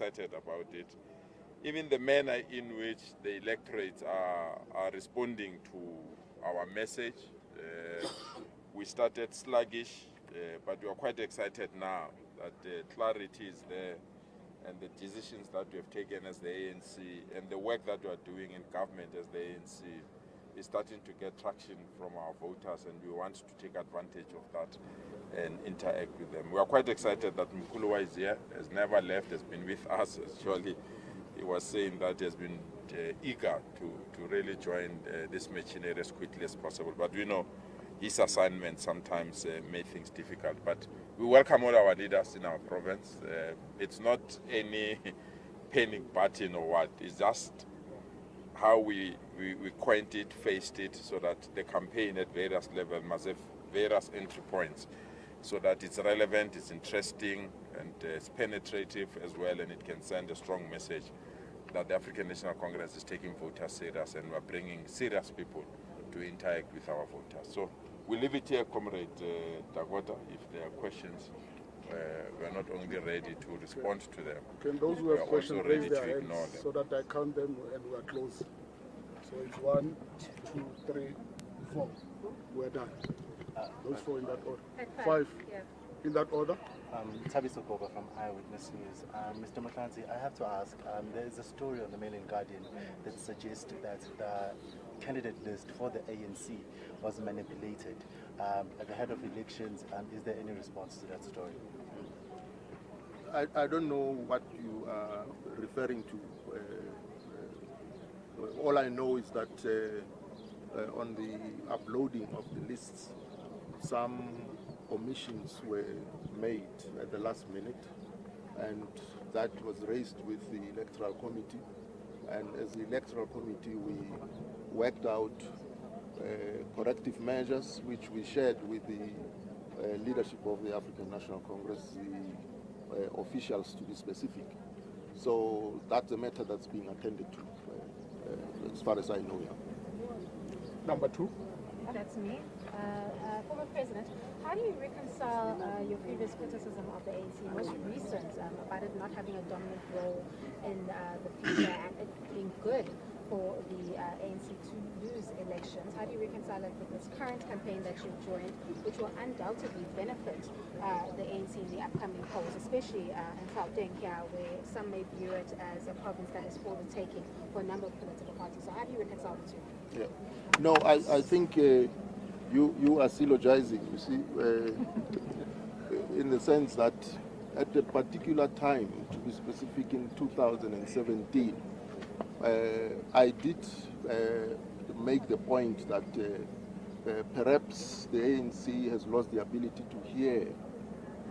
excited about it. Even the manner in which the electorates are responding to our message. We started sluggish, but we are quite excited now that the clarity is there and the decisions that we have taken as the ANC and the work that we are doing in government as the ANC is starting to get traction from our voters, and we want to take advantage of that and interact with them. We are quite excited that Mkhuluwa is here, has never left, has been with us. Actually, he was saying that he has been eager to really join this machinery as quickly as possible. But we know his assignment sometimes made things difficult. But we welcome all our leaders in our province. It's not any panic button or what. It's just how we coined it, faced it, so that the campaign at various levels must have various entry points, so that it's relevant, it's interesting, and it's penetrative as well, and it can send a strong message that the African National Congress is taking voters serious, and we're bringing serious people to interact with our voters. So we leave it here, Comrade Dakota. If there are questions, we're not only ready to respond to them. Can those who have questions raise their hands so that I count them and we're close? So it's 1, 2, 3, 4. We're done. Those 4 in that order. 5 in that order. Tabiso Goba from Eyewitness News. Mr. Motlanthe, I have to ask, there is a story on the Mail and Guardian that suggests that the candidate list for the ANC was manipulated at the head of elections. Is there any response to that story? I don't know what you are referring to. All I know is that on the uploading of the lists, some omissions were made at the last minute, and that was raised with the Electoral Committee. And as the Electoral Committee, we worked out corrective measures, which we shared with the leadership of the African National Congress, the officials to be specific. So that's a matter that's being attended to, as far as I know. Number 2. That's me. Former President, how do you reconcile your previous criticism of the ANC, most recent, about it not having a dominant role in the future and it being good for the ANC to lose elections? How do you reconcile it with this current campaign that you've joined, which will undoubtedly benefit the ANC in the upcoming polls, especially in Gauteng here, where some may view it as a province that is for the taking for a number of political parties? So how do you reconcile the two? Yeah. No, I think you are syllogizing, you see, in the sense that at a particular time, to be specific, in 2017, I did make the point that perhaps the ANC has lost the ability to hear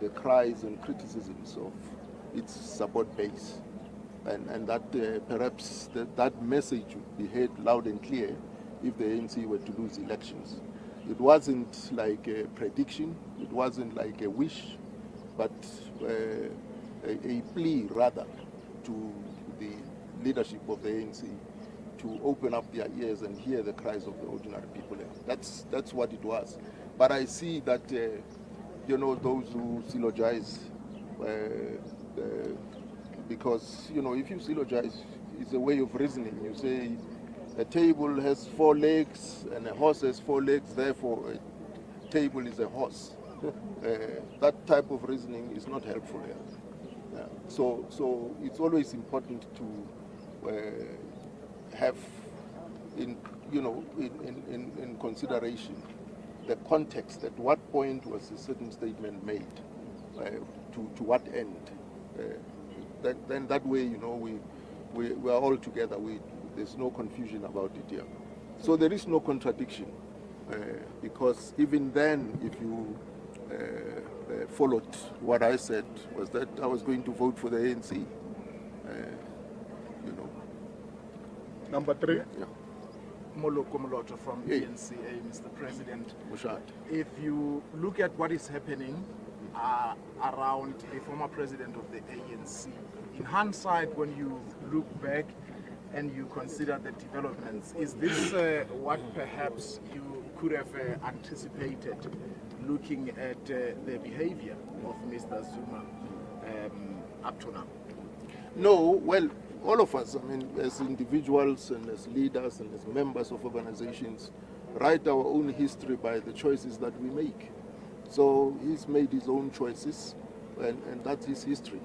the cries and criticisms of its support base, and that perhaps that message would be heard loud and clear if the ANC were to lose elections. It wasn't like a prediction, it wasn't like a wish, but a plea rather to the leadership of the ANC to open up their ears and hear the cries of the ordinary people. That's what it was. But I see that those who syllogize, because if you syllogize, it's a way of reasoning. You say a table has 4 legs and a horse has 4 legs, therefore a table is a horse. That type of reasoning is not helpful here. So it's always important to have in consideration the context. At what point was a certain statement made, to what end? Then that way, we are all together. There's no confusion about it here. So there is no contradiction, because even then, if you followed what I said, was that I was going to vote for the ANC. Number 3. Yeah. Moloko Moloto from ENCA, Mr. President. Mushad. If you look at what is happening around the former president of the ANC, in hindsight, when you look back and you consider the developments, is this what perhaps you could have anticipated looking at the behavior of Mr. Zuma up to now? No, well, all of us, I mean, as individuals and as leaders and as members of organizations, write our own history by the choices that we make. So he's made his own choices, and that's his history.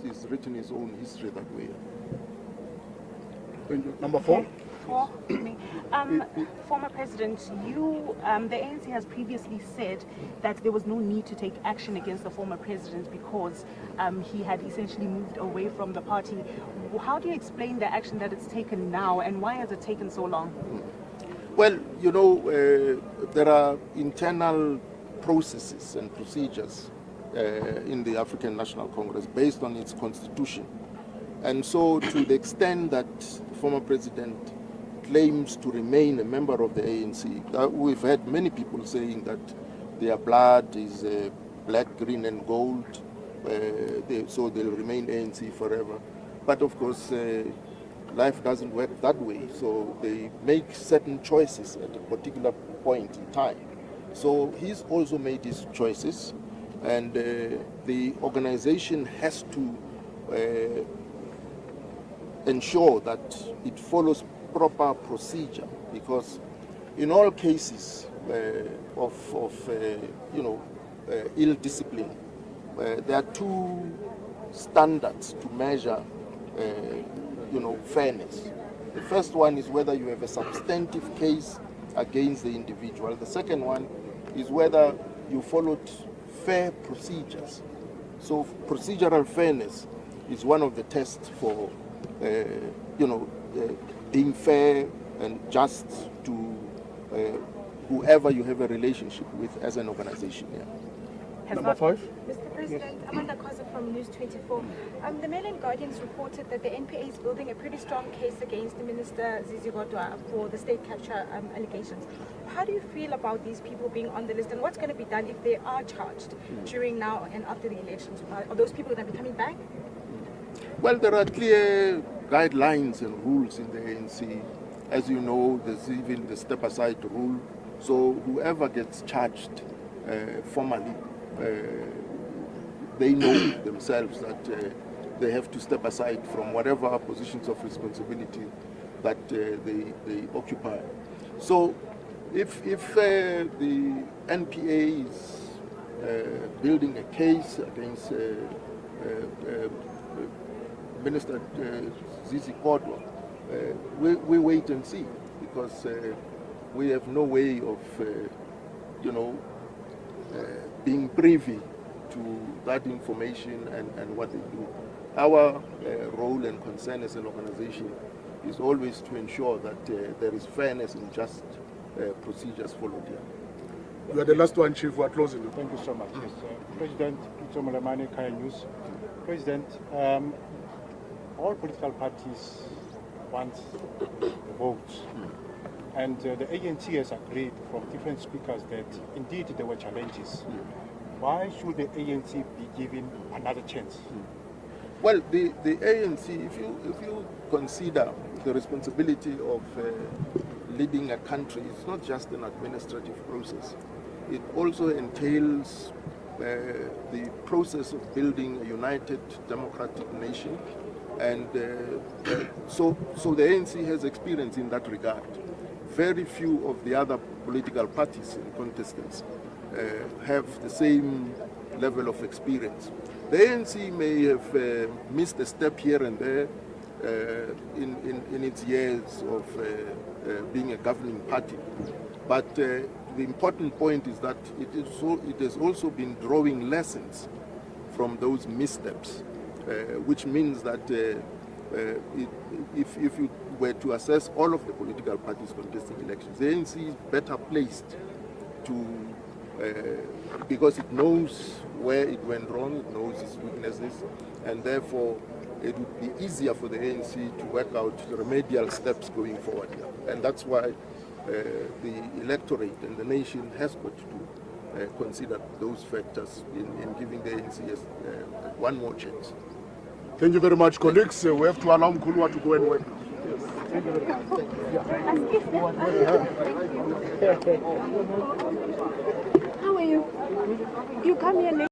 He's written his own history that way. Number 4. Former President, the ANC has previously said that there was no need to take action against the former president because he had essentially moved away from the party. How do you explain the action that it's taken now, and why has it taken so long? Well, you know, there are internal processes and procedures in the African National Congress based on its constitution. And so to the extent that former president claims to remain a member of the ANC, we've had many people saying that their blood is black, green and gold, so they'll remain ANC forever. But of course, life doesn't work that way, so they make certain choices at a particular point in time. So he's also made his choices, and the organization has to ensure that it follows proper procedure, because in all cases of ill discipline, there are two standards to measure fairness. The first one is whether you have a substantive case against the individual. The second one is whether you followed fair procedures. So procedural fairness is one of the tests for being fair and just to whoever you have a relationship with as an organization. Yeah. Number 5. Mr. President, Amanda Koza from News 24. The Mail and Guardians reported that the NPA is building a pretty strong case against the Minister Zizi Kodwa for the state capture allegations. How do you feel about these people being on the list, and what's going to be done if they are charged during now and after the elections? Are those people going to be coming back? Well, there are clear guidelines and rules in the ANC. As you know, there's even the step-aside rule. So whoever gets charged formally, they know themselves that they have to step aside from whatever positions of responsibility that they occupy. So if the NPA is building a case against Minister Zizi Kodwa, we wait and see, because we have no way of being privy to that information and what they do. Our role and concern as an organization is always to ensure that there is fairness and just procedures followed here. You are the last one, Chief. We are closing. Thank you so much. Yes, President Kgalema Kaya News. President, all political parties want the votes. And the ANC has agreed from different speakers that indeed there were challenges. Why should the ANC be given another chance? Well, the ANC, if you consider the responsibility of leading a country, it's not just an administrative process. It also entails the process of building a united democratic nation. And so the ANC has experience in that regard. Very few of the other political parties and contestants have the same level of experience. The ANC may have missed a step here and there in its years of being a governing party, but the important point is that it has also been drawing lessons from those missteps, which means that if you were to assess all of the political parties contesting elections, the ANC is better placed to, because it knows where it went wrong, it knows its weaknesses, and therefore it would be easier for the ANC to work out the remedial steps going forward. And that's why the electorate and the nation has got to consider those factors in giving the ANC one more chance. Thank you very much, colleagues. We have to allow Mkulwa to go and work. Thank you very much. How are you? You come here late.